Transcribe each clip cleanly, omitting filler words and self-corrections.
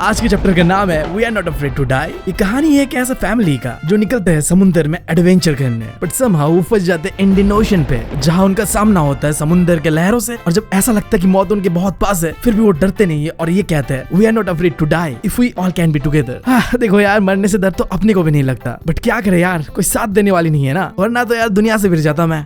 आज के चैप्टर का नाम है we are not afraid to die. ये कहानी है एक ऐसा फैमिली का जो निकलते हैं समुद्र में एडवेंचर करने, बट समहाउ वो फंस जाते हैं इंडियन ओशन पे, जहाँ उनका सामना होता है समुद्र के लहरों से। और जब ऐसा लगता है कि मौत उनके बहुत पास है, फिर भी वो डरते नहीं है और ये कहते हैं we are not afraid to die if we all can be together. देखो यार, मरने से डर तो अपने को भी नहीं लगता, बट क्या करे यार, कोई साथ देने वाली नहीं है ना, वरना तो यार दुनिया से फिर जाता मैं।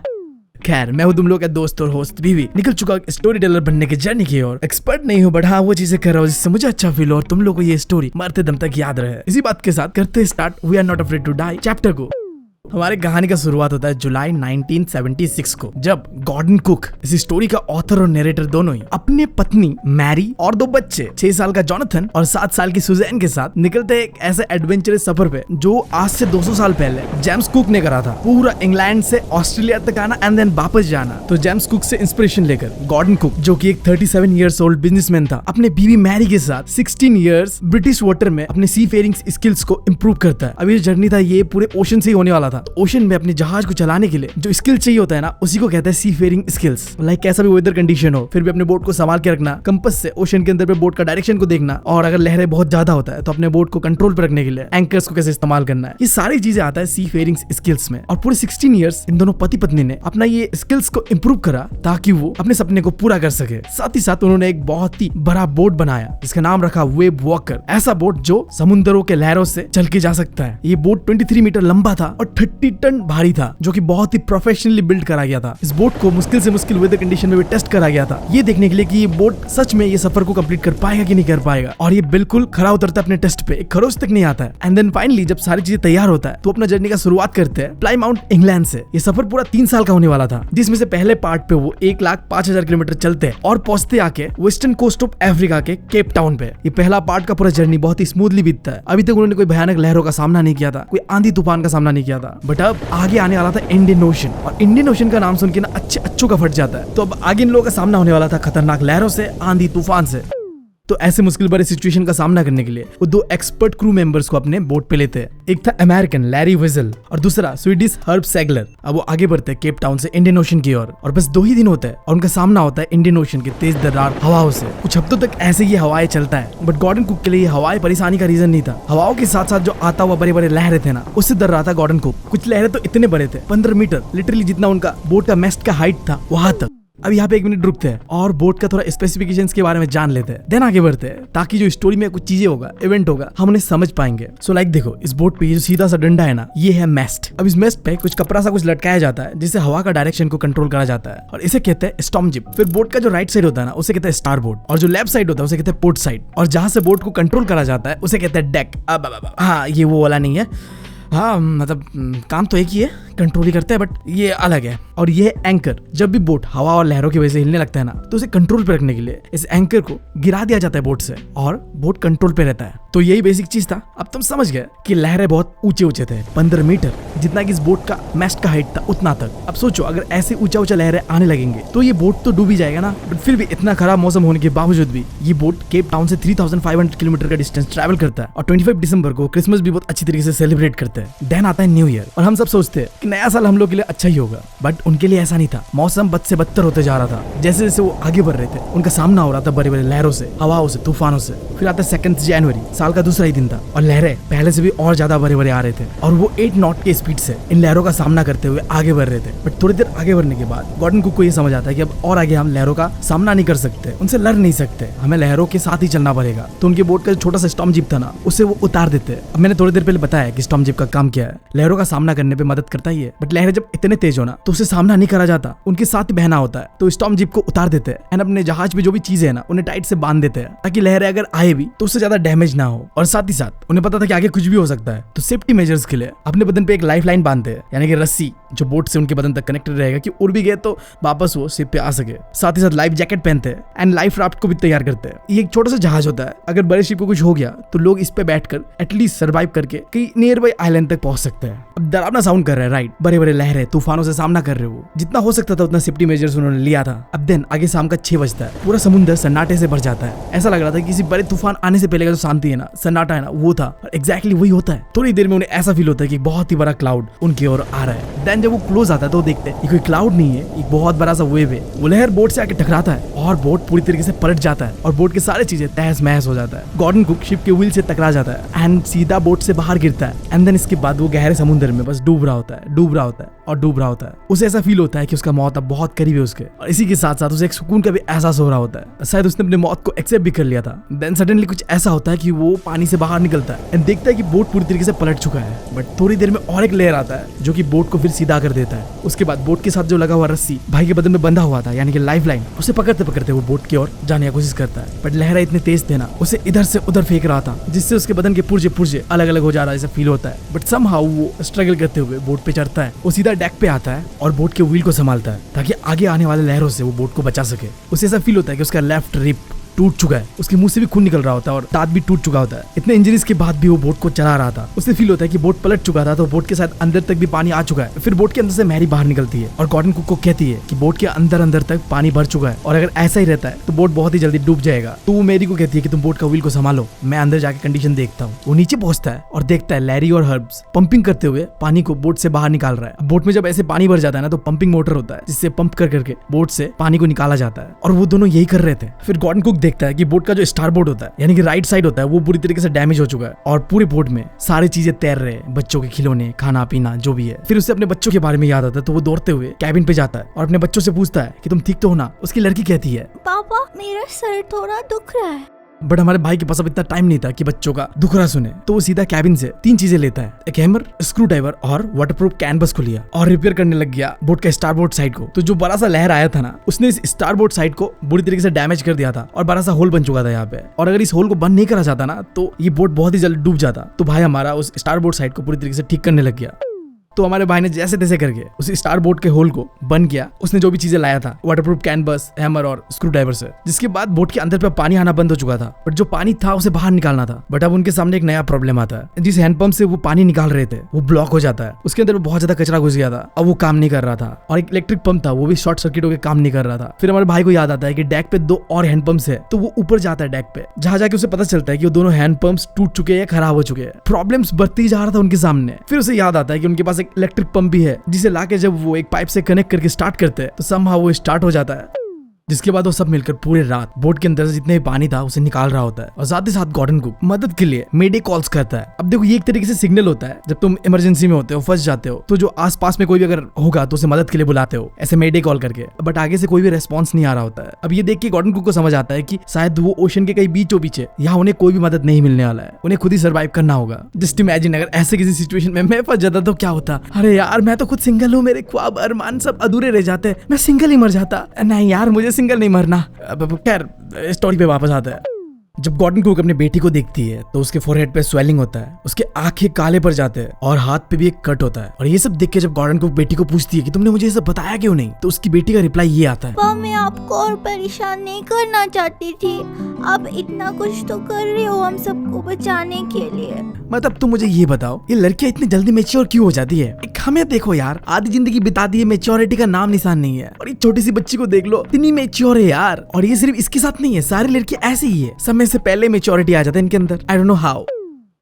खैर, मैं हूँ तुम लोग का दोस्त और होस्ट बीवी, निकल चुका स्टोरी टेलर बनने की जर्नी की ओर। एक्सपर्ट नहीं हूँ, बट हाँ वो चीजें कर रहा हूँ जिससे मुझे अच्छा फील हो और तुम लोग को ये स्टोरी मरते दम तक याद रहे। इसी बात के साथ करते start we are not afraid to die chapter को। हमारी कहानी का शुरुआत होता है जुलाई 1976 को, जब गॉर्डन कुक, इस स्टोरी का ऑथर और नरेटर दोनों ही, अपने पत्नी मैरी और 2 बच्चे 6 साल का जॉनथन और 7 साल की सुजैन के साथ निकलते हैं एक ऐसे एडवेंचरस सफर पे जो आज से 200 साल पहले जेम्स कुक ने करा था। पूरा इंग्लैंड से ऑस्ट्रेलिया तक आना एंड देन वापस जाना। तो जेम्स कुक से इंस्पिरेशन लेकर गॉर्डन कुक, जो कि एक 37 इयर्स ओल्ड बिजनेसमैन था, अपने बीवी मैरी के साथ 16 इयर्स ब्रिटिश वाटर में अपने सी फेयरिंग स्किल्स को इम्प्रूव करता है। अब ये जर्नी था, ये पूरे ओशन से ही होने वाला था। ओशन में अपने जहाज को चलाने के लिए जो स्किल चाहिए होता है ना, उसी को कहते हैं सी फेयरिंग स्किल्स। लाइक कैसा भी वेदर कंडीशन हो, फिर भी अपने बोट को संभाल के रखना, कंपास से ओशन के अंदर पे बोट का डायरेक्शन को देखना, और अगर लहरें बहुत ज्यादा होता है तो अपने बोट को कंट्रोल पे रखने के लिए एंकर्स को कैसे इस्तेमाल करना है, ये सारी चीजें आता है सी फेयरिंग स्किल्स में। और पूरे 16 इयर्स इन दोनों पति पत्नी ने अपना ये स्किल्स को इम्प्रूव करा ताकि वो अपने सपने को पूरा कर सके। साथ ही साथ उन्होंने एक बहुत ही बड़ा बोट बनाया जिसका नाम रखा वेब वॉकर। ऐसा बोट जो समुद्रों के लहरों से चल के जा सकता है। ये बोट 23 मीटर लंबा था और 30 टन भारी था, जो कि बहुत ही प्रोफेशनली बिल्ड करा गया था। इस बोट को मुश्किल से मुश्किल वेदर कंडीशन में भी टेस्ट करा गया था, ये देखने के लिए कि ये बोट सच में ये सफर को कंप्लीट कर पाएगा कि नहीं कर पाएगा। और ये बिल्कुल खरा उतरता है अपने टेस्ट पे, एक खरोच तक नहीं आता है। एंड देन फाइनली जब सारी चीजें तैयार होता है तो अपना जर्नी का शुरुआत करते हैं प्लाईमाउथ इंग्लैंड से। ये सफर पूरा 3 साल का होने वाला था, जिसमें से पहले पार्ट पे वो 1,05,000 किलोमीटर चलते हैं और पहुंचते आके वेस्टर्न कोस्ट ऑफ अफ्रीका के केप टाउन पे। ये पहला पार्ट का पूरा जर्नी बहुत ही स्मूथली बीतता है। अभी तक उन्होंने कोई भयानक लहरों का सामना नहीं किया था, कोई आंधी तूफान का सामना नहीं किया था। बट अब आगे आने वाला था इंडियन ओशन, और इंडियन ओशन का नाम सुन के ना अच्छों का फट जाता है। तो अब आगे इन लोगों का सामना होने वाला था खतरनाक लहरों से, आंधी तूफान से। तो ऐसे मुश्किल भरे सिचुएशन का सामना करने के लिए वो 2 एक्सपर्ट क्रू मेंबर्स को अपने बोट पे लेते हैं। एक था अमेरिकन लैरी वेजल और दूसरा स्वीडिश हर्ब सैगलर। अब वो आगे बढ़ते हैं केप टाउन से इंडियन ओशन की ओर, और बस 2 ही दिन होते हैं और उनका सामना होता है इंडियन ओशन की तेज दरार हवाओं से। कुछ हफ्तों तक ऐसे ही हवाएं चलता है, बट गॉर्डन कुक के लिए हवाएं परेशानी का रीजन नहीं था। हवाओं के साथ साथ जो आता हुआ बड़े बड़े लहरें थे ना, उससे डर रहा था गॉर्डन कुक। कुछ लहरें तो इतने बड़े थे, 15 मीटर लिटरली जितना उनका बोट का मेस्ट का हाइट था वहां तक। अब यहाँ पे 1 मिनट रुकते हैं और बोट का थोड़ा स्पेसिफिकेशंस के बारे में जान लेते हैं, देन आगे बढ़ते हैं ताकि जो स्टोरी में कुछ चीजें होगा, इवेंट होगा, हम उन्हें समझ पाएंगे। सो लाइक देखो, इस बोट पे जो सीधा सा डंडा है ना, ये है मेस्ट। अब इस मेस्ट पे कुछ कपड़ा सा कुछ लटकाया जाता है जिससे हवा का डायरेक्शन को कंट्रोल करा जाता है, और इसे कहते हैं स्टॉर्म जिप। फिर बोट का जो राइट साइड होता है ना, उसे कहते हैं स्टार बोर्ड, और जो लेफ्ट साइड होता है उसे कहते हैं पोर्ट साइड, और जहां से बोट को कंट्रोल करा जाता है उसे कहते हैं डेक। अब हाँ, ये वो वाला नहीं है, हाँ मतलब काम तो एक ही है, कंट्रोल ही करते हैं, बट ये अलग है। और ये एंकर, जब भी बोट हवा और लहरों की वजह से हिलने लगता है ना, तो उसे कंट्रोल पे रखने के लिए इस एंकर को गिरा दिया जाता है बोट से, और बोट कंट्रोल पे रहता है। तो यही बेसिक चीज था। अब तुम समझ गए कि लहरें बहुत ऊंचे थे, 15 मीटर जितना कि इस बोट का मेस्ट का हाइट था उतना तक। अब सोचो, अगर ऐसे ऊंचा लहरें आने लगेंगे तो ये बोट तो डूब ही जाएगा ना। बट फिर भी इतना खराब मौसम होने के बावजूद भी ये बोट केप टाउन से 3500 किलोमीटर का डिस्टेंस ट्रैवल करता है, और 25 दिसंबर को क्रिसमस भी बहुत अच्छी तरीके से सेलिब्रेट करते हैं। देन आता है न्यू ईयर, और हम सब सोचते हैं कि नया साल हम लोग के लिए अच्छा ही होगा, बट उनके लिए ऐसा नहीं था। मौसम बद से बदतर होते जा रहा था। जैसे जैसे वो आगे बढ़ रहे थे, उनका सामना हो रहा था बड़े बड़े लहरों से, हवाओं से, तूफानों से। फिर आता 2 जनवरी, साल का दूसरा ही दिन था, और लहरें पहले से भी और ज्यादा बड़े बड़े आ रहे थे, और वो 8 नॉट के स्पीड से इन लहरों का सामना करते हुए आगे बढ़ रहे थे। बट थोड़ी देर आगे बढ़ने के बाद गॉर्डन कुक को ये समझ आता है कि अब और आगे हम लहरों का सामना नहीं कर सकते, उनसे लड़ नहीं सकते, हमें लहरों के साथ ही चलना पड़ेगा। तो उनके बोट का जो छोटा सा स्टॉर्म जिप था ना, उसे वो उतार देते हैं। अब मैंने थोड़ी देर पहले बताया कि स्टॉर्म जिप का काम क्या है, लहरों का सामना करने पे मदद करता ही है। बट लहरें जब इतने तेज हो ना, तो उसे सामना नहीं करा जाता, उनके साथ ही बहना होता है। तो स्टॉर्म जिप को उतार देते हैं एंड अपने जहाज पे जो भी चीजें है ना, उन्हें टाइट से बांध देते हैं ताकि लहरें अगर आए भी तो उससे ज्यादा डैमेज ना हो। और साथ ही साथ उन्हें पता था कि आगे कुछ भी हो सकता है, तो सेफ्टी मेजर्स के लिए अपने बदन पे एक लाइफ लाइन बांधते हैं, यानी कि रस्सी जो बोट से उनके बदन तक कनेक्टेड रहेगा कि उड़ भी गए तो वापस वो शिप पे आ सके। साथ ही साथ लाइफ जैकेट पहनते हैं एंड लाइफ राफ्ट को भी तैयार करते हैं। ये एक छोटा सा जहाज होता है, अगर बड़े शिप को कुछ हो गया तो लोग इस पे बैठकर एटलीस्ट सर्वाइव करके कहीं नियर बाई आइलैंड तक पहुंच सकते हैं। अब डरावना साउंड कर रहा है, राइट, बड़े बड़े लहरें तूफानों से सामना कर रहे हो, जितना हो सकता था उतना सेफ्टी मेजर्स उन्होंने लिया था। अब देन आगे शाम का 6 बजता है, पूरा समुद्र सन्नाटे से भर जाता है। ऐसा लग रहा था कि किसी बड़े तूफान आने से पहले का जो शांति है ना, सन्नाटा है ना, वो था। और एग्जैक्टली वही होता है। थोड़ी देर में उन्हें ऐसा फील होता है कि बहुत ही बड़ा क्लाउड उनकी ओर आ रहा है। देन जब वो क्लोज आता है तो वो देखते हैं ये कोई क्लाउड नहीं है, एक बहुत बड़ा सा वेव है। वो लहर बोट से आके टकराता है और बोट पूरी तरीके से पलट जाता है और बोट की सारी चीजें तहस महस हो जाता है। गॉर्डन कुक शिप के व्हील से टकरा जाता है एंड सीधा बोट से बाहर गिरता है। एंड देन इसके बाद वो गहरे समुद्र में बस डूब रहा होता है, डूब रहा होता है और डूब रहा होता है। उसे ऐसा फील होता है कि उसका मौत अब बहुत करीब है उसके, और इसी के साथ साथ उसे एक सुकून का भी एहसास हो रहा होता है। शायद उसने अपनी मौत को एक्सेप्ट भी कर लिया था। देन सडनली कुछ ऐसा होता है कि वो पानी से बाहर निकलता है एंड देखता है कि बोट पूरी तरीके से पलट चुका है। बट थोड़ी देर में और एक लहर आता है जो कि बोट को फिर सीधा कर देता है। उसके बाद बोट के साथ जो लगा हुआ रस्सी भाई के बदन में बंधा हुआ था, यानी कि लाइफ लाइन, उसे पकड़ते पकड़ते वो बोट की ओर जाने की कोशिश करता है। बट लहरें इतने तेज थे ना, उसे इधर से उधर फेंक रहा था, जिससे उसके बदन के पुर्जे पुर्जे अलग अलग हो जा रहा है, ऐसा फील होता है। बट समहाउ वो स्ट्रगल करते हुए बोट पे चढ़ता है। वो सीधा डेक पे आता है और बोट के व्हील को संभालता है ताकि आगे आने वाले लहरों से वो बोट को बचा सके। उसे ऐसा फील होता है कि उसका लेफ्ट रिप टूट चुका है, उसके मुंह से भी खून निकल रहा होता है और दांत भी टूट चुका होता है। इतने इंजरीज के बाद भी वो बोट को चला रहा था। उसे फील होता है कि बोट पलट चुका था तो बोट के साथ अंदर तक भी पानी आ चुका है। फिर बोट के अंदर से मैरी बाहर निकलती है और गॉर्डन कुक को कहती है कि बोट के अंदर अंदर तक पानी भर चुका है और अगर ऐसा ही रहता है तो बोट बहुत ही जल्दी डूब जाएगा। तो वो मैरी को कहती है कि तुम बोट का व्हील को संभालो, मैं अंदर जाके कंडीशन देखता हूँ। वो नीचे पहुंचता है और देखता है लैरी और हर्ब्स पंपिंग करते हुए पानी को बोट से बाहर निकाल रहा है। बोट में जब ऐसे पानी भर जाता है ना तो पंपिंग मोटर होता है जिससे पंप कर करके बोट से पानी को निकाला जाता है, और वो दोनों यही कर रहे थे। फिर गॉर्डन कुक देखता है कि बोट का जो स्टारबोर्ड होता है, यानी कि राइट साइड होता है, वो पूरी तरीके से डैमेज हो चुका है और पूरे बोट में सारी चीजें तैर रहे हैं, बच्चों के खिलौने, खाना पीना जो भी है। फिर उसे अपने बच्चों के बारे में याद आता है तो वो दौड़ते हुए कैबिन पे जाता है और अपने बच्चों से पूछता है कि तुम ठीक तो हो ना। उसकी लड़की कहती है पापा मेरा सर थोड़ा दुख रहा है। बट हमारे भाई के पास अब इतना टाइम नहीं था कि बच्चों का दुख रहा सुने, तो वो सीधा कैबिन से 3 चीजें लेता है, एक हैमर, स्क्रू ड्राइवर और वाटरप्रूफ कैनवस को लिया और रिपेयर करने लग गया बोट का स्टारबोर्ड साइड को। तो जो बड़ा सा लहर आया था ना, उसने इस स्टारबोर्ड साइड को बुरी तरीके से डैमेज कर दिया था और बड़ा सा होल बन चुका था यहाँ पे, और अगर इस होल को बंद नहीं करा जाता ना तो ये बोट बहुत ही जल्द डूब जाता। तो भाई हमारा उस स्टारबोर्ड साइड को पूरी तरीके से ठीक करने लग गया। तो हमारे भाई ने जैसे तैसे करके उस स्टार बोट के होल को बंद किया। उसने जो भी चीजें लाया था, वाटरप्रूफ कैनवस, हैमर और स्क्रू ड्राइवर से, जिसके बाद बोट के अंदर पे पानी आना बंद हो चुका था। बट जो पानी था उसे बाहर निकालना था। बट अब उनके सामने एक नया प्रॉब्लम आता है। जिस हैंडपंप से वो पानी निकाल रहे थे वो ब्लॉक हो जाता है, उसके अंदर बहुत ज्यादा कचरा घुस गया था, अब वो काम नहीं कर रहा था। और एक इलेक्ट्रिक पंप था, वो भी शॉर्ट सर्किट होकर काम नहीं कर रहा था। फिर हमारे भाई को याद आता है कि डेक पे 2 और हैंडपंप्स है, तो वो ऊपर जाता है डेक पे, जहां जाके उसे पता चलता है कि वो दोनों हैंडपंप्स टूट चुके हैं या खराब हो चुके हैं। प्रॉब्लम्स बढ़ती जा रहा था उनके सामने। फिर उसे याद आता है कि उनके पास एक इलेक्ट्रिक पंप भी है, जिसे लाके जब वो एक पाइप से कनेक्ट करके स्टार्ट करते हैं तो समहाउ वो स्टार्ट हो जाता है। जिसके बाद वो सब मिलकर पूरे रात बोट के अंदर से जितने भी पानी था उसे निकाल रहा होता है, और साथ ही साथ गॉर्डन कुक मदद के लिए मेडे कॉल्स करता है। अब देखो ये एक तरीके से सिग्नल होता है, जब तुम इमरजेंसी में होते हो, फंस जाते हो, तो जो आसपास में कोई भी अगर होगा तो उसे मदद के लिए बुलाते हो, ऐसे मेडे कॉल करके। बट आगे से कोई भी रेस्पॉन्स नहीं आ रहा होता है। अब ये देख के गॉर्डन कुक को समझ आता है कि शायद वो ओशन के कई बीचों बीच है, यहाँ उन्हें कोई भी मदद नहीं मिलने वाला है, उन्हें खुद ही सर्वाइव करना होगा। जस्ट इमेजिन अगर ऐसे किसी सिचुएशन में मैं फंस जाता तो क्या होता। अरे यार मैं तो खुद सिंगल हूँ, मेरे ख्वाब अरमान सब अधूरे रह जाते, मैं सिंगल ही मर जाता। नहीं यार मुझे सिंगल नहीं मरना। अब खैर स्टोरी पे वापस आता है। जब गॉर्डन कुक अपने बेटी को देखती है तो उसके फोरहेड पे स्वेलिंग होता है, उसके आंखें काले पड़ जाते हैं और हाथ पे भी एक कट होता है। और ये सब देख के जब गॉर्डन कुक बेटी को पूछती है कि तुमने मुझे ये सब बताया क्यों नहीं, तो उसकी बेटी का रिप्लाई ये आता है, पापा मैं आपको और परेशान नहीं करना चाहती थी, आप इतना कुछ तो कर रहे हो हम सबको बचाने के लिए। मतलब तुम मुझे ये बताओ ये लड़कियां इतनी जल्दी मेच्योर क्यों हो जाती है। एक हमें देखो यार, आधी जिंदगी बिता दी है, मेच्योरिटी का नाम निशान नहीं है। और एक छोटी सी बच्ची को देख लो, इतनी मेच्योर है यार। और ये सिर्फ इसके साथ नहीं है, सारी लड़कियां ऐसी ही है, समय से पहले मेच्योरिटी आ जाता है इनके अंदर। I don't know how.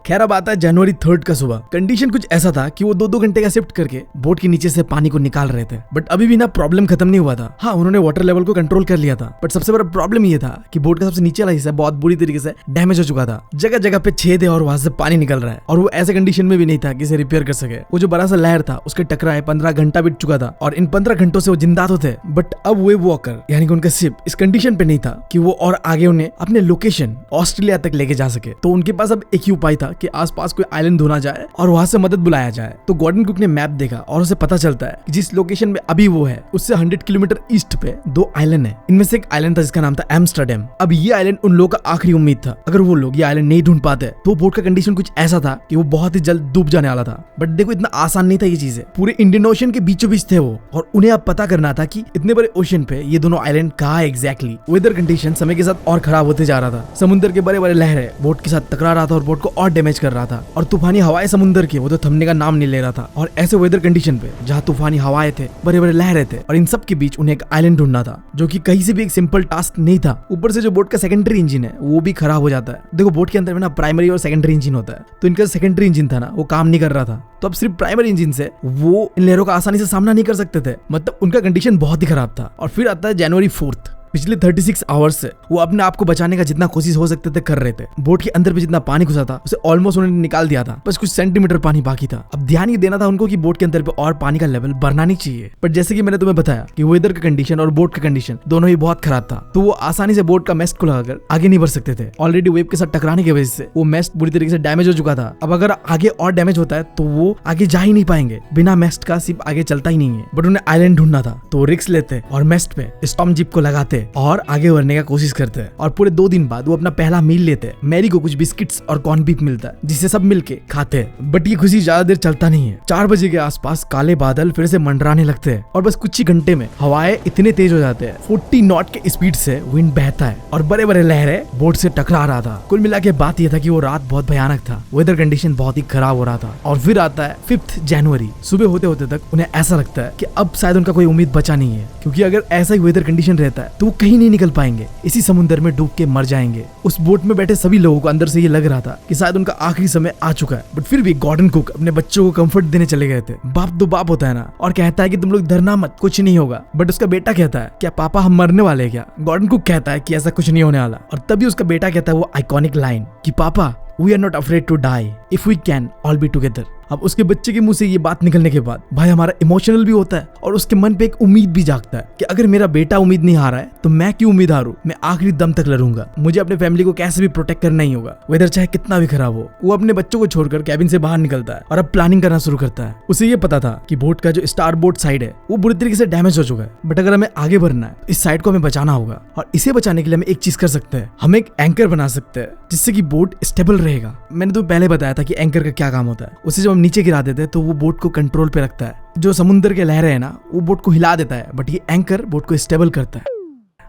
खैर अब आता है जनवरी 3 का सुबह। कंडीशन कुछ ऐसा था कि वो 2-2 घंटे का शिफ्ट करके बोट के नीचे से पानी को निकाल रहे थे। बट अभी भी ना प्रॉब्लम खत्म नहीं हुआ था। हाँ उन्होंने वाटर लेवल को कंट्रोल कर लिया था, बट सबसे बड़ा प्रॉब्लम ये था कि बोट का सबसे नीचे वाला हिस्सा बहुत बुरी तरीके से डैमेज हो चुका था। जगह जगह पे छेद है और वहां से पानी निकल रहा है, और वो ऐसे कंडीशन में भी नहीं था कि इसे रिपेयर कर सके। वो जो बड़ा सा लहर था उसके टकराए 15 घंटा बीत चुका था, और इन 15 घंटों से वो जिंदा तो थे, बट अब वेव वॉकर यानी कि उनका शिप इस कंडीशन पे नहीं था कि वो और आगे उन्हें अपने लोकेशन ऑस्ट्रेलिया तक लेके जा सके। तो उनके पास अब एक ही उपाय था कि आसपास कोई आइलैंड ढूंढा जाए और वहां से मदद बुलाया जाए। तो गॉर्डन कुक ने मैप देखा और उसे पता चलता है कि जिस लोकेशन में अभी वो है उससे 100 किलोमीटर ईस्ट पे 2 आइलैंड है। इनमें से एक आइलैंड था जिसका नाम था एम्स्टर्डम। अब ये आइलैंड उन लोगों का आखिरी उम्मीद था। अगर वो लोग ये आइलैंड नहीं ढूंढ पाते तो बोट का कंडीशन कुछ ऐसा था कि वो बहुत ही जल्द डूब जाने वाला था। बट देखो इतना आसान नहीं था ये चीजें, पूरे इंडियन ओशन के बीचों बीच थे वो, और उन्हें अब पता करना था कि इतने बड़े ओशन पे ये दोनों आइलैंड कहाँ है एग्जैक्टली। वेदर कंडीशन समय के साथ और खराब होते जा रहा था। समुद्र के बड़े बड़े लहरें बोट के साथ टकरा रहा था और बोट को और डैमेज कर रहा था और तूफानी हवाएं समुंदर की वो तो थमने का नाम नहीं ले रहा था। और ऐसे वेदर कंडीशन पे जहाँ तूफानी हवाएं थे, बड़े बड़े लहरें थे और इन सब के बीच उन्हें एक आइलैंड ढूंढना था जो कि कहीं से भी एक सिंपल टास्क नहीं था। ऊपर से जो बोट का सेकेंडरी इंजन है वो भी खराब हो जाता है। देखो बोट के अंदर में ना प्राइमरी और सेकेंडरी इंजन होता है, तो इनका सेकेंडरी इंजन था ना वो काम नहीं कर रहा था, तो अब सिर्फ प्राइमरी इंजन से वो इन लहरों का आसानी से सामना नहीं कर सकते थे। मतलब उनका कंडीशन बहुत ही खराब था। और फिर आता है जनवरी 4। पिछले 36 आवर्स से वो अपने आप को बचाने का जितना कोशिश हो सकते थे कर रहे थे। बोट के अंदर भी जितना पानी घुसा था उसे ऑलमोस्ट उन्होंने निकाल दिया था, बस कुछ सेंटीमीटर पानी बाकी था। अब ध्यान ये देना था उनको कि बोट के अंदर पे और पानी का लेवल बढ़ना नहीं चाहिए। पर जैसे कि मैंने तुम्हें बताया कि वेदर का कंडीशन और बोट का कंडीशन दोनों ही बहुत खराब था, तो वो आसानी से बोट का मेस्ट को लगाकर आगे नहीं बढ़ सकते थे। ऑलरेडी वेव के साथ टकराने की वजह से वो मेस्ट बुरी तरीके से डैमेज हो चुका था। अब अगर आगे और डैमेज होता है तो वो आगे जा ही नहीं पाएंगे, बिना मेस्ट का शिप आगे चलता ही नहीं है। बट उन्हें आइलैंड ढूंढना था, तो रिस्क लेते और मेस्ट पे स्टॉर्म जिप को लगाते और आगे बढ़ने का कोशिश करते हैं। और पूरे 2 दिन बाद वो अपना पहला मील लेते हैं। मैरी को कुछ बिस्किट्स और कॉर्न बीफ मिलता है जिसे सब मिलके खाते हैं। बट ये खुशी ज्यादा देर चलता नहीं है। 4 बजे के आसपास काले बादल फिर से मंडराने लगते हैं और बस कुछ ही घंटे में हवाएं इतने तेज हो जाते हैं 40 नॉट के स्पीड से विंड बहता है और बड़े बड़े लहरें बोट से टकरा रहा था। कुल मिला के बात यह था कि वो रात बहुत भयानक था, वेदर कंडीशन बहुत ही खराब हो रहा था। और फिर आता है 5 जनवरी। सुबह होते होते तक उन्हें ऐसा लगता है कि अब शायद उनका कोई उम्मीद बचा नहीं है, क्योंकि अगर ऐसा ही वेदर कंडीशन रहता है तो वो कहीं नहीं निकल पाएंगे, इसी समुद्र में डूब के मर जाएंगे। उस बोट में बैठे सभी लोगों को अंदर से ये लग रहा था कि शायद उनका आखिरी समय आ चुका है। बट फिर भी गॉर्डन कुक अपने बच्चों को कंफर्ट देने चले गए थे। बाप तो बाप होता है ना, और कहता है कि तुम लोग डरना मत, कुछ नहीं होगा। बट उसका बेटा कहता है क्या पापा हम मरने वाले हैं क्या? गॉर्डन कुक कहता है कि ऐसा कुछ नहीं होने वाला। और तभी उसका बेटा कहता है वो आइकॉनिक लाइन कि पापा we are not afraid to die if we can all be together. अब उसके बच्चे के मुंह से ये बात निकलने के बाद भाई हमारा इमोशनल भी होता है और उसके मन पे एक उम्मीद भी जागता है कि अगर मेरा बेटा उम्मीद नहीं हारा है तो मैं क्यों उम्मीद हारूं, मैं आखिरी दम तक लड़ूंगा। मुझे अपने फैमिली को कैसे भी प्रोटेक्ट करना ही होगा, वेदर चाहे कितना भी खराब हो। वो अपने बच्चों को छोड़कर कैबिन से बाहर निकलता है और अब प्लानिंग करना शुरू करता है। उसे ये पता था कि बोट का जो स्टार बोट साइड है वो बुरी तरीके से डैमेज हो चुका है, बट अगर हमें आगे बढ़ना है इस साइड को हमें बचाना होगा। और इसे बचाने के लिए हम एक चीज कर सकते हैं, हम एक एंकर बना सकते हैं जिससे कि बोट स्टेबल रहेगा। मैंने तो पहले बताया था कि एंकर का क्या काम होता है। उसे जब हम नीचे गिरा देते हैं तो वो बोट को कंट्रोल पे रखता है। जो समुद्र के लहरें है ना वो बोट को हिला देता है, बट ये एंकर बोट को स्टेबल करता है।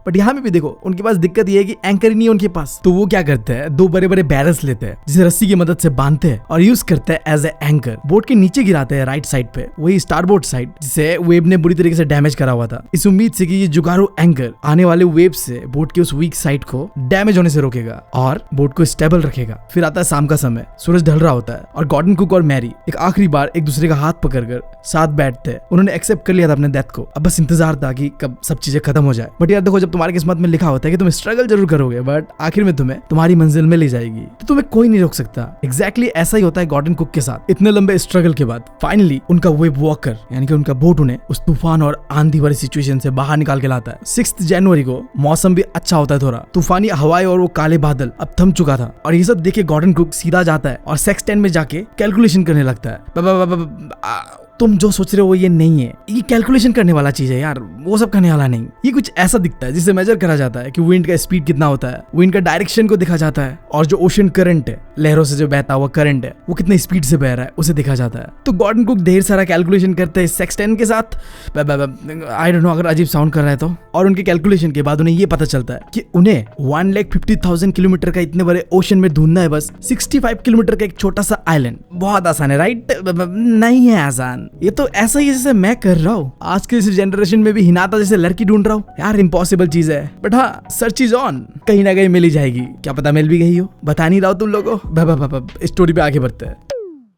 बट यहाँ पे भी देखो उनके पास दिक्कत ये है कि एंकर ही नहीं है उनके पास। तो वो क्या करते हैं, 2 बड़े बड़े बैरल्स लेते हैं जिसे रस्सी की मदद से बांधते हैं और यूज करते हैं एज ए एंकर। बोट के नीचे गिराते हैं राइट साइड पे, वही स्टारबोर्ड साइड जिसे वेव ने बुरी तरीके से डैमेज करा हुआ था, इस उम्मीद से कि ये जुगाड़ू एंकर आने वाले वेव से बोट के उस वीक साइड को डैमेज होने से रोकेगा और बोट को स्टेबल रखेगा। फिर आता है शाम का समय, सूरज ढल रहा होता है और गॉर्डन कुक और मैरी एक आखिरी बार एक दूसरे का हाथ पकड़कर साथ बैठते हैं। उन्होंने एक्सेप्ट कर लिया था अपने डेथ को, अब बस इंतजार था कि कब सब चीजें खत्म हो जाए। बट यार देखो जब तुम्हारी किस्मत में लिखा होता है कि तुम स्ट्रगल जरूर करोगे बट आखिर में तुम्हें तुम्हारी मंजिल में ले जाएगी, तो तुम्हें कोई नहीं रोक सकता। एग्जैक्टली ऐसा ही होता है गॉर्डन कुक के साथ। इतने लंबे स्ट्रगल के बाद फाइनली उनका वेव वॉकर यानी कि उनका बोट उन्हें उस तूफान और आंधी वाली सिचुएशन से बाहर निकाल के लाता है। 6 जनवरी को मौसम भी अच्छा होता है, थोड़ा तूफानी हवाएं और वो काले बादल अब थम चुका था। और ये सब देखे गॉर्डन कुक सीधा जाता है और सेक्सटेन में जाके कैलकुलेशन करने लगता है। तुम जो सोच रहे हो वो ये नहीं है, ये कैलकुलेशन करने वाला चीज है यार, वो सब करने वाला नहीं। ये कुछ ऐसा दिखता है जिसे मेजर करा जाता है कि विंड का स्पीड कितना होता है, विंड का डायरेक्शन को देखा जाता है और जो ओशन करंट है, लहरों से जो बहता हुआ करंट है वो कितने स्पीड से बह रहा है उसे देखा जाता है। तो गॉर्डन कुक ढेर सारा कैलकुलेशन करते हैं सेक्सटेन के साथ, आई डोंट नो अगर अजीब साउंड कर रहा है तो। और उनके कैलकुलेशन के बाद उन्हें ये पता चलता है कि उन्हें 1,50,000 किलोमीटर का इतने बड़े ओशन में ढूंढना है बस 65 किलोमीटर का एक छोटा सा आइलैंड। बहुत आसान है राइट? नहीं है आसान, ये तो ऐसा ही जैसे मैं कर रहा हूँ आज के इस जनरेशन में भी हिनाता जैसे लड़की ढूंढ रहा हूँ यार, इम्पॉसिबल चीज है। बट हाँ सर्च इज ऑन, कहीं ना कहीं मिल ही जाएगी, क्या पता मिल भी गई हो, बता नहीं रहा हूँ तुम लोगों को। स्टोरी पे आगे बढ़ते हैं।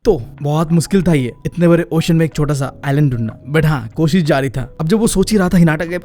तो बहुत मुश्किल था ये इतने बड़े ओशन में एक छोटा सा आइलैंड ढूंढना, बट हाँ कोशिश जारी था। अब जब वो सोच ही रहा था हिनाटा के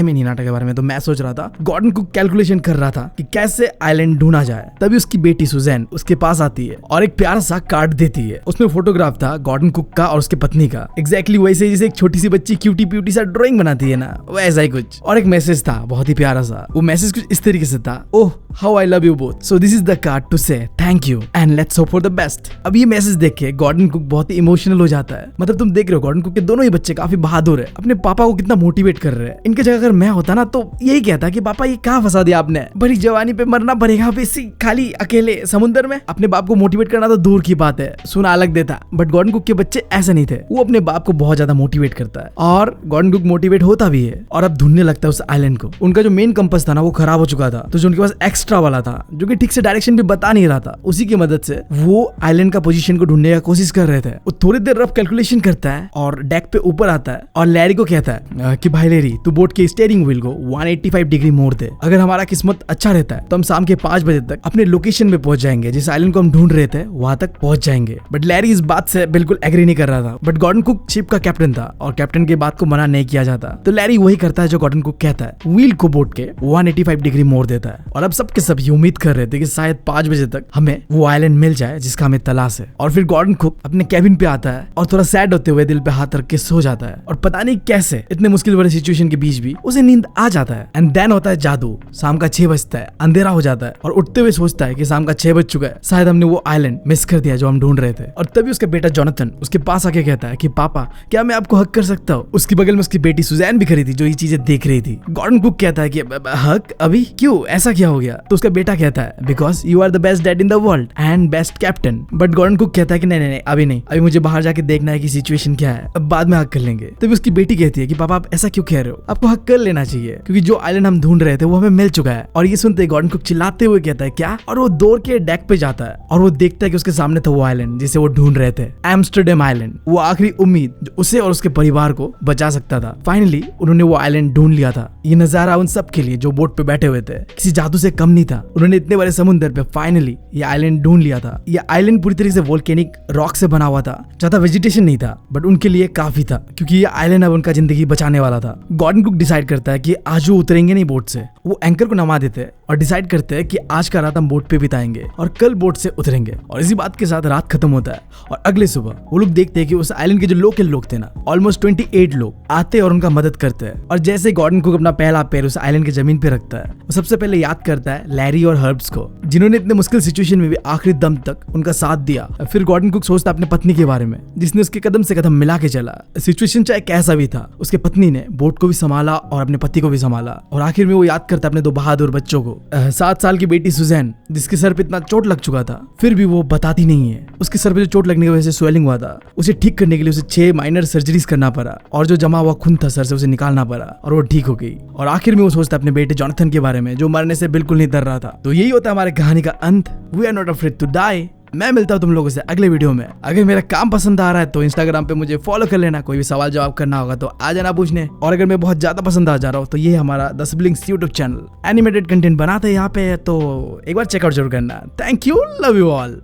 हिनाटा के बारे में, तो मैं सोच रहा था गॉर्डन कुक कैलकुलेशन कर रहा था कि कैसे आइलैंड ढूंढा जाए। तभी उसकी बेटी सुजैन उसके पास आती है और एक प्यारा सा कार्ड देती है। उसमें फोटोग्राफ था गॉर्डन कुक का और उसके पत्नी का, एग्जैक्टली वैसे जैसे एक छोटी सी बच्ची क्यूटी प्यूटी सा ड्राइंग बनाती है ना, वैसा ही कुछ। और एक मैसेज था बहुत ही प्यारा सा, वो मैसेज कुछ इस तरीके से था, oh how I love you both, so this is the card to say thank you and let's hope for the best. अब ये मैसेज देख के गॉर्डन कुक बहुत ही इमोशनल हो जाता है। मतलब तुम देख रहे हो गॉर्डन कुक के दोनों ही बच्चे काफी बहादुर है, अपने पापा को कितना मोटिवेट कर रहे हैं। इनके जगह अगर मैं होता ना तो यही कहता कि पापा ये कहाँ फंसा दिया आपने, बड़ी जवानी पे मरना पड़ेगा बेसी खाली अकेले समुद्र में। अपने बाप को मोटिवेट करना तो दूर की बात है, सुना अलग देता। बट गॉर्डन कुक के बच्चे ऐसे नहीं थे, वो अपने बाप को बहुत ज्यादा मोटिवेट करता है और गॉर्डन कुक मोटिवेट होता भी है और अब ढूंढने लगता है उस आइलैंड को। उनका जो मेन कंपास था ना वो खराब हो चुका था, तो जो उनके पास एक्स्ट्रा वाला था जो कि ठीक से डायरेक्शन भी बता नहीं रहा था, उसी की मदद से वो आइलैंड का पोजीशन को ढूंढने का कोशिश कर रहे थे। वो थोड़ी देर रफ कैलकुलेशन करता है और डेक पे ऊपर आता है और लैरी को कहता है कि भाई लैरी तू बोट के स्टीयरिंग व्हील को 185 डिग्री मोड़ दे। अगर हमारा किस्मत अच्छा रहता है तो हम शाम के 5 बजे तक अपने लोकेशन पे पहुंच जाएंगे, जिस आइलैंड को हम ढूंढ रहे थे वहां तक पहुंच जाएंगे। बट लैरी इस बात से बिल्कुल एग्री नहीं कर रहा था। बट गॉर्डन कुक शिप का कैप्टन था और कैप्टन की बात को मना नहीं किया जाता, तो लैरी वही करता है जो गॉर्डन कुक कहता है, व्हील को बोट के 185 डिग्री मोड़ देता है। और अब सबके सब ये उम्मीद कर रहे थे कि शायद 5 बजे तक हमें वो आइलैंड मिल जाए जिसका हमें तलाश है। और फिर गॉर्डन कुक अपने कैबिन पे आता है और थोड़ा सैड होते हुए दिल पे हाथ रख के सो जाता है। और पता नहीं कैसे इतने मुश्किल वाले सिचुएशन के बीच भी उसे नींद आ जाता है। एंड देन होता है जादू। शाम का 6 बजता है, अंधेरा हो जाता है और उठते हुए सोचता है कि शाम का 6 बज चुका है, शायद हमने वो आइलैंड मिस कर दिया जो हम ढूंढ रहे थे। और तभी उसका बेटा जोनाथन उसके पास आके कहता है कि पापा क्या मैं आपको हक कर सकता हूँ। उसके बगल में उसकी बेटी सुजैन भी खड़ी थी जो ये चीजें देख रही थी। गॉर्डन कुक कहता है कि हक अभी क्यों, ऐसा क्या हो गया? तो उसका बेटा कहता है because you are the best dad in the world and best captain. But Gordon Cook कहता है कि नहीं अभी नहीं, अभी मुझे बाहर जाके देखना है कि सिचुएशन क्या है, अब बाद में हक कर लेंगे। तभी उसकी बेटी कहती है कि पापा आप ऐसा क्यों कह रहे हो, आपको हक कर लेना चाहिए क्योंकि जो आइलैंड हम ढूंढ रहे थे वो हमें मिल चुका है। और ये सुनते गॉर्डन कुक चिल्लाते हुए कहता है क्या, और वो दौड़ के डेक पे जाता है और वो देखता है कि उसके सामने था वो आइलैंड जिसे वो ढूंढ रहे थे, एम्स्टर्डम आइलैंड, वो आखिरी उम्मीद जो उसे और उसके परिवार को बचा सकता था। फाइनली उन्होंने वो आइलैंड ढूंढ लिया था। ये नजारा उन सब के लिए जो बोट पे बैठे हुए थे किसी जादू से कम नहीं था। उन्होंने इतने बड़े समुद्र पे फाइनली ये आइलैंड ढूंढ लिया था। ये आइलैंड पूरी तरीके से वोल्केनिक रॉक से बना हुआ था, ज्यादा वेजिटेशन नहीं था, बट उनके लिए काफी था क्योंकि ये आइलैंड अब उनका जिंदगी बचाने वाला था। गॉर्डन कुक डिसाइड करता है कि आज वो उतरेंगे नहीं बोट से, वो एंकर को नमा देते हैं और डिसाइड करते हैं कि आज का रात हम बोट पे बिताएंगे और कल बोट से उतरेंगे। और इसी बात के साथ रात खत्म होता है और अगले सुबह वो लोग देखते हैं कि उस आइलैंड के जो लोकल लोग थे ना, ऑलमोस्ट 28 लोग आते और उनका मदद करते हैं। और जैसे गॉर्डन कुक अपना पहला पैर उस आइलैंड की जमीन पे रखता है, वो सबसे पहले याद करता है लैरी और हर्ब्स को, जिन्होंने इतने मुश्किल सिचुएशन में भी आखिरी दम तक उनका साथ दिया। फिर गॉर्डन कुक सोचता है अपने पत्नी के बारे में, जिसने उसके कदम से कदम मिला के चला। सिचुएशन चाहे कैसा भी था, उसके पत्नी ने बोट को भी संभाला और अपने पति को भी संभाला। और आखिर में वो याद करता है अपने 2 बहादुर बच्चों को, 7 साल की बेटी सुजैन जिसके सर पे इतना चोट लग चुका था, फिर भी वो बताती नहीं है। उसके सर पे जो चोट लगने की वजह से स्वेलिंग हुआ था, उसे ठीक करने के लिए उसे 6 माइनर सर्जरीज करना पड़ा और जो जमा हुआ खून था सर से उसे निकालना पड़ा और वो ठीक हो गई। और आखिर में वो सोचता है अपने बेटे जोनाथन के बारे में जो मरने से बिल्कुल नहीं डर रहा था। तो यही होता है हमारे कहानी का अंत। We are not afraid to die. मैं मिलता हूँ तुम लोगों से अगले वीडियो में। अगर मेरा काम पसंद आ रहा है तो इंस्टाग्राम पे मुझे फॉलो कर लेना, कोई भी सवाल जवाब करना होगा तो आ जाना पूछने। और अगर मैं बहुत ज्यादा पसंद आ जा रहा हूँ तो ये हमारा the siblings YouTube channel animated content बनाते हैं यहाँ पे, तो एक बार चेकआउट जरूर करना। Thank you, love you all.